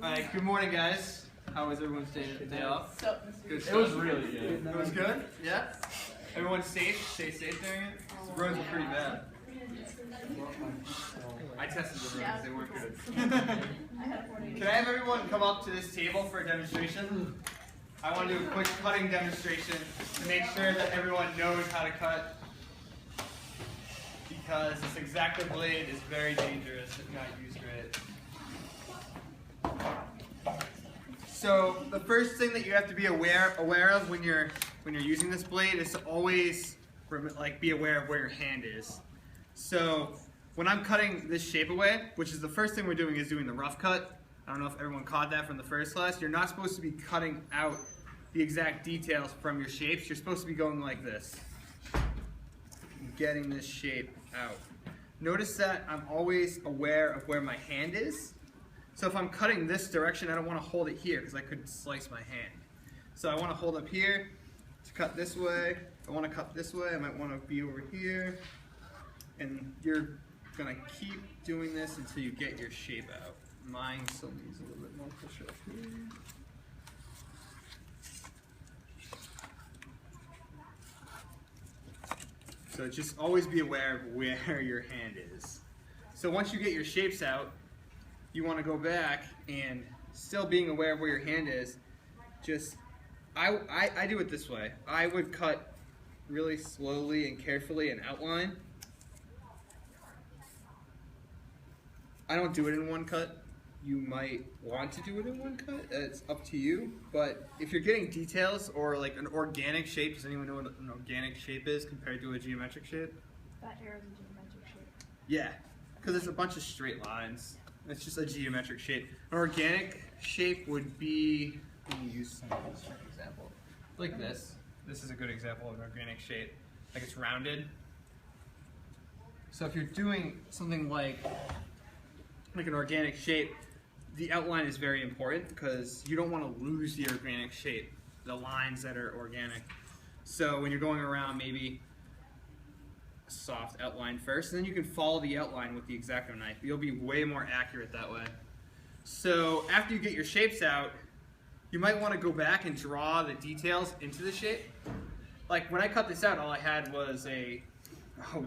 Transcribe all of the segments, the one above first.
Alright, good morning guys. How was everyone's day off? Good stuff. It was really good. It was good? Yeah? Everyone safe? Stay safe during it? The roads were pretty bad. I tested the roads, they weren't good. Can I have everyone come up to this table for a demonstration? I want to do a quick cutting demonstration to make sure that everyone knows how to cut, because this X-Acto blade is very dangerous if not used right. So the first thing that you have to be aware of when you're using this blade is to always be aware of where your hand is. So when I'm cutting this shape away, which is the first thing we're doing, is doing the rough cut. I don't know if everyone caught that from the first class. You're not supposed to be cutting out the exact details from your shapes. You're supposed to be going like this, getting this shape out. Notice that I'm always aware of where my hand is. So if I'm cutting this direction, I don't want to hold it here because I could slice my hand. So I want to hold up here to cut this way. I want to cut this way. I might want to be over here. And you're going to keep doing this until you get your shape out. Mine still needs a little bit more push up here. So just always be aware of where your hand is. So once you get your shapes out, you want to go back and, still being aware of where your hand is, just, I do it this way. I would cut really slowly and carefully and outline. I don't do it in one cut. You might want to do it in one cut. It's up to you. But if you're getting details or like an organic shape, does anyone know what an organic shape is compared to a geometric shape? That arrow is a geometric shape. Yeah, because it's a bunch of straight lines. It's just a geometric shape. An organic shape would be, let me use some example, like this. This is a good example of an organic shape. Like it's rounded. So if you're doing something like an organic shape, the outline is very important because you don't want to lose the organic shape, the lines that are organic. So when you're going around, maybe a soft outline first, and then you can follow the outline with the X-Acto knife. You'll be way more accurate that way. So after you get your shapes out, you might want to go back and draw the details into the shape. Like when I cut this out, all I had was a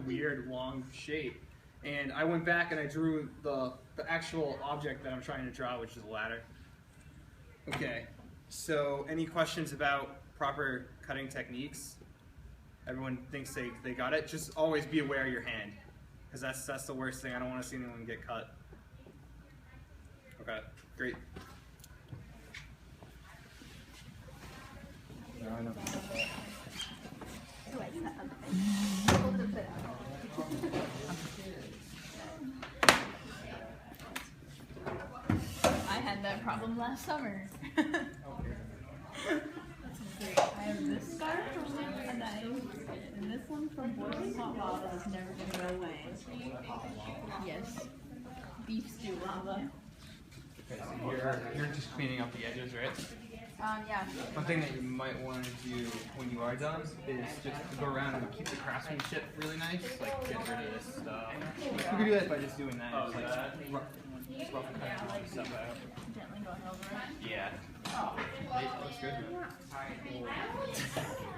weird long shape. And I went back and I drew the actual object that I'm trying to draw, which is a ladder. Okay, so any questions about proper cutting techniques? Everyone thinks they got it? Just always be aware of your hand, because that's the worst thing. I don't want to see anyone get cut. Okay, great. No, I know. I had that problem last summer. That's great. I have this scar from a knife, and this one from boiling hot lava that's never gonna go away. Yes. Beef stew lava. Okay, so you're just cleaning up the edges, right? Yeah. One thing that you might want to do when you are done is just go around and keep the craftsmanship really nice, like get rid of this stuff. You can do that by just doing that, just like rough cutting stuff out. Gently going over it. Yeah. That looks good.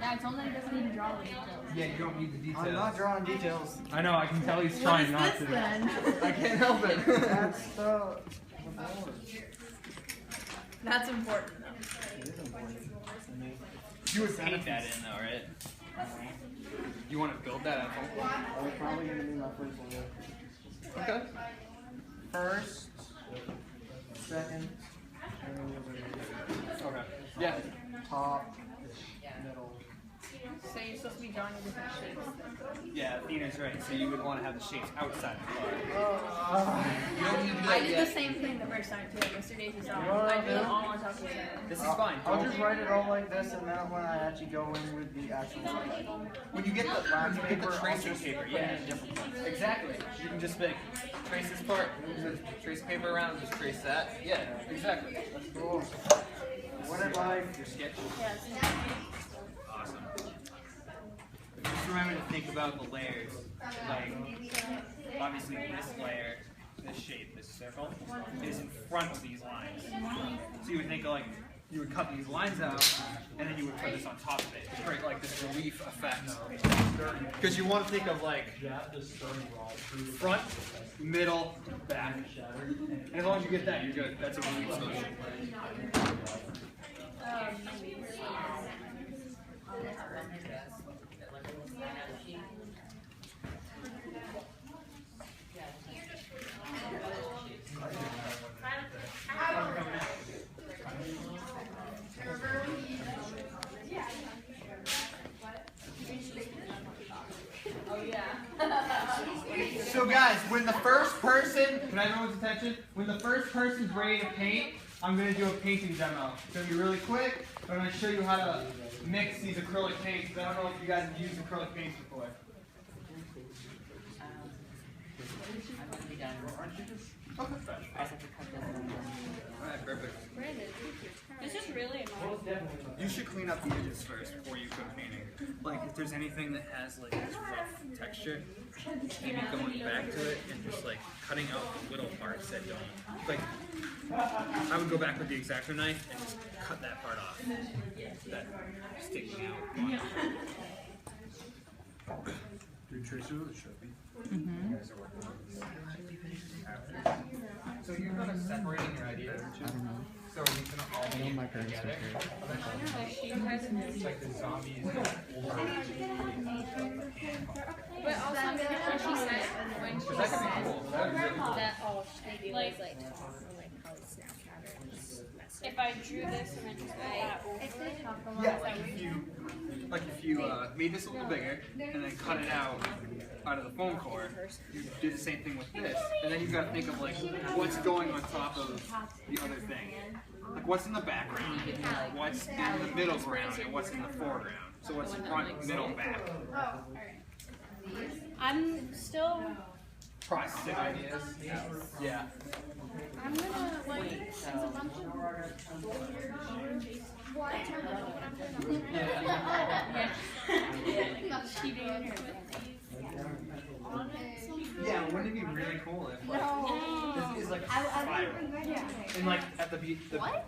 Yeah, I told him he doesn't even draw the details. Yeah, you don't need the details. I'm not drawing details. I know, I can tell he's What trying is not this to. then? I can't help it. That's the board. That's important though. It is important. You would paint that in though, right? You want to build that at home? I'm probably going to be my first one. Okay. First, second, and then you'll Okay. Yeah. top, middle. So you're supposed to be drawing in different shapes. Yeah, Athena's right. So you would want to have the shapes outside the car. You don't need to do I that did yet. the same thing the first time too. Yesterday's is I drew them all on top of each other. This is fine. I'll just write it all like this, and then when I actually go in with the actual When you get the tracing paper, yeah, exactly. You can just trace this part, trace paper around, just trace that. Yeah, exactly. That's cool. What if I Your sketch. Yes. Awesome. Just remember to think about the layers. Like, obviously this layer, this shape, this circle, is in front of these lines. So like, you would cut these lines out, and then you would put this on top of it to create like this relief effect. Because you want to think of like front, middle, back. And as long as you get that, you're good. That's a relief solution. So guys, when the first person, can I have everyone's attention? When the first person's ready to paint, I'm going to do a painting demo. It's going to be really quick, but I'm going to show you how to mix these acrylic paints. I don't know if you guys have used acrylic paints before. Okay. Alright, perfect. This is really annoying. You should clean up the edges first before you go painting. Like if there's anything that has like this rough texture, maybe going back to it and just like cutting out the little parts that don't. Like I would go back with the X-Acto knife and just cut that part off. That sticking out. Your tracer really should be. Mm-hmm. So you're kind of separating your ideas. So are these gonna all be together? It's like the zombies. But also, what she said when she That could be cool. That would be really cool. that all maybe like if I drew this and then just that over. Yeah, like if you made this a little bigger and then cut it out of the foam core, you do the same thing with this, and then you've got to think of like what's going on top of the other thing, like what's in the background, what's in the middle ground, and what's in the foreground. So what's front, middle, back. I'm still. Processing ideas. Yeah. I'm gonna like since a bunch of Yeah, wouldn't it be really cool if like this is like a spiral, and like at the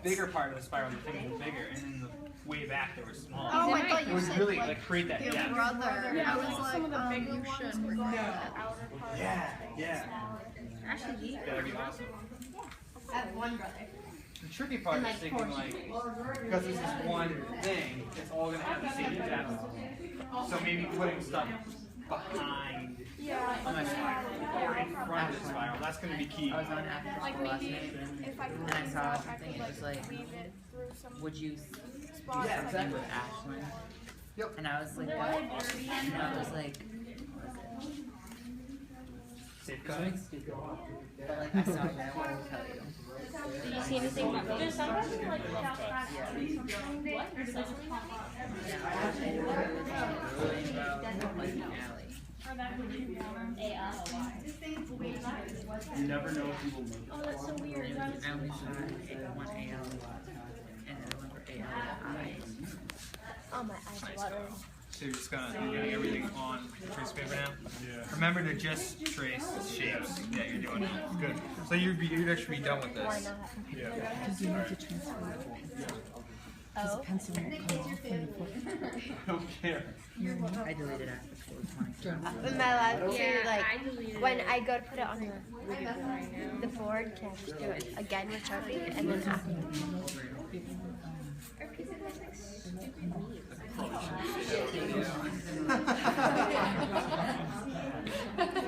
bigger part of the spiral, the thing was bigger, and then the way back they were small. Oh, I thought It you would said really like like create that your depth. brother. I was like, you should. Yeah. Actually, That'd be awesome. I have one brother. The tricky part is thinking like, because this is one thing, it's all gonna have the same depth. So maybe putting stuff behind the spiral or in front of the spiral. That's gonna be key. I was on after Like school last maybe night, if I and I saw something, it was like, leave it through some would you spots. Yeah, exactly. with Ashland? Yep. And I was like, what? And I was like, Safe cutting. but like I saw it, I wanted to tell you. Did you see anything about this? There's something like Rough cuts. what? Yeah, I was like, going about like an alley. You never know if you will make it. Oh, that's so weird. I only saw one alley, and then one for alley. Oh, my eyes are watering. So you're just gonna getting everything on trace paper now? Yeah. Remember to just trace shapes. Yeah, you're doing it. Good. So you'd actually be done with Why this. not? Because you need to transfer it. Because Oh. the pencil won't come off when you put it. I don't care. I deleted after school 20. Am I allowed to, Yeah, like, I deleted when it. I go to put it on the board, can I just do it again with Sharpie and then after?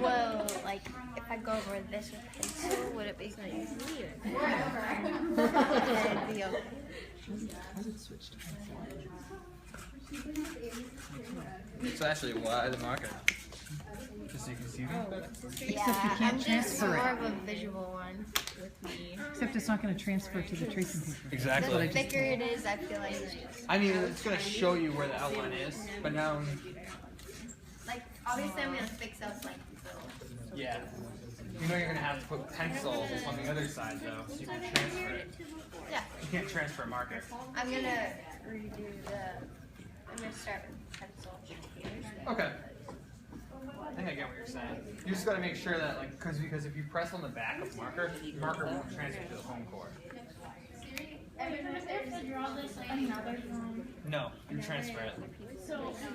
Well, like, if I go over this with pencil, would it be weird? It'd be okay. So actually, why the marker? Just so you can see them better? Yeah, I'm just transfer more it. of a visual one with me. Except it's not going to transfer to the tracing paper. The Exactly. thicker it is, I feel like it's just, I mean, it's gonna show you where the outline is, but now, like, obviously I'm gonna fix up, like, the yeah. You know you're gonna have to put pencil on the other side though, so you can transfer it. yeah. You can't transfer a marker. I'm gonna redo I'm gonna start with pencil. Okay. I think I get what you're saying. You just gotta make sure that, like, because if you press on the back of the marker won't transfer to the home core. draw this another drawing? No, you transfer it.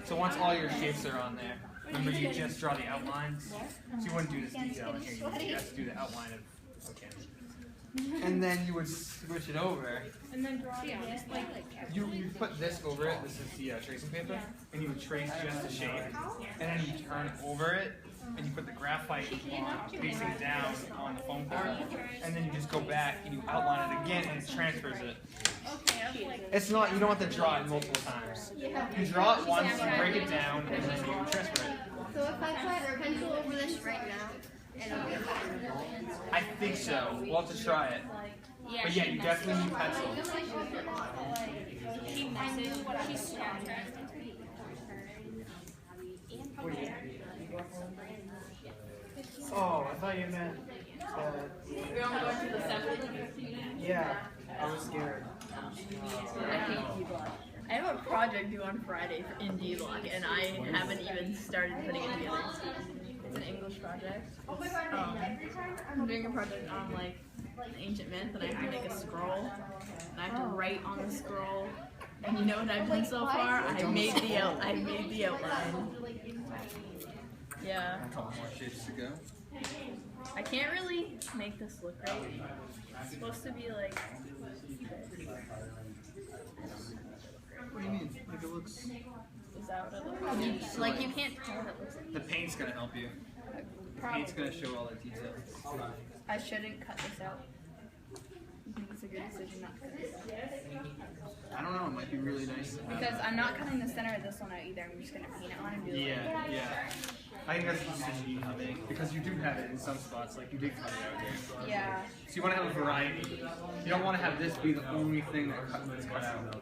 So once all your shapes are on there, remember you just draw the outlines. So you wouldn't do this detail in here. You just do the outline of. Okay. And then you would switch it over. And then draw this like You put this over it. This is the tracing paper, and you would trace just the shape, and then you turn over it, and you put the graphite on facing down on the foam cord, and then you just go back and you outline it again, and it transfers it. okay, I was like It's not. You don't have to draw it multiple times. You draw it once, you break it down, and then you transfer it. So if I put pencil over this right now, it'll be fine. I think so. We'll have to try it. But yeah, you definitely need pencil. she messaged what she snapped. Oh, I thought you meant. We're all going to the assembly. Yeah, I was scared. I hate D-Block. I have a project due on Friday in D-Block, and I haven't even started putting it together. It's an English project. I'm doing a project on like an ancient myth, and I have to make a scroll, and I have to write on the scroll. And you know what I've done so far? I made the outline. Yeah. A couple more shapes to go. I can't really make this look right. It's supposed to be like. What do you mean? Like it looks. Is that what it looks like? Like you can't tell what it looks like. The paint's gonna help you. The paint's gonna show all the details. I shouldn't cut this out. You think it's a good decision not to cut this out? I don't know. It might be really nice. Because I'm not cutting the center of this one out either. I'm just gonna paint it on and do like. Yeah. I think that's the decision you have to make because you do have it in some spots. Like you did cut it out here. Yeah. So you want to have a variety. You don't want to have this be the only thing that's cut out.